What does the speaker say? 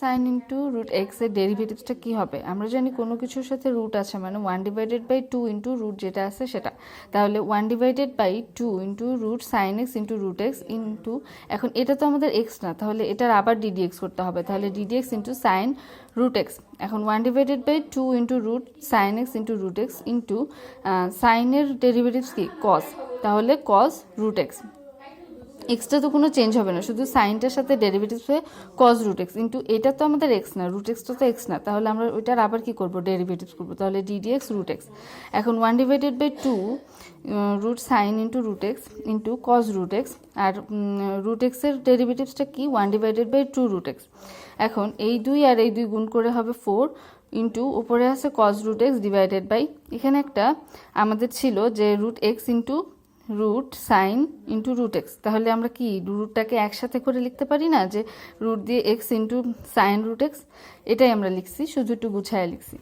Sign into root x এর ডেরিভেটিভসটা কি হবে? আমরা জানি কোনো কিছুর সাথে রুট আছে মানে 1/2 ইন্টু রুট যেটা আছে সেটা, তাহলে 1/2 into root sine x into root x into, এখন এটা তো আমাদের এক্স না, তাহলে এটার আবার ডিডিএক্স করতে হবে, তাহলে d d x into sine root x. এখন 1/2 into root sine x into root x into সাইনের ডেরিভেটিভস কি কস, তাহলে কস রুট এক্স। এক্সটা তো কোনো চেঞ্জ হবে না, শুধু সাইনটার সাথে ডেরিভেটিভস হয়ে কস রুট এক্স ইন্টু এটা তো আমাদের এক্স না, রুট এক্সটা তো এক্স না, তাহলে আমরা ওইটার আবার কি করব ডেরিভেটিভস করবো, তাহলে ডিডিএক্স রুট এক্স। এখন 1/2 root sine into root x into cos root X, আর রুট এক্সের ডেরিভেটিভসটা কি 1/2 রুট এক্স। এখন এই 2 আর এই 2 গুণ করে হবে 4 ইন্টু উপরে আছে cos root x divided by, এখানে একটা আমাদের ছিল যে root x into root sine into root x, তাহলে আমরা কি রুটটাকে একসাথে করে লিখতে পারি না যে রুট দিয়ে x into sine root x, এটাই আমরা লিখছি, শুধু একটু গুছায় লিখছি।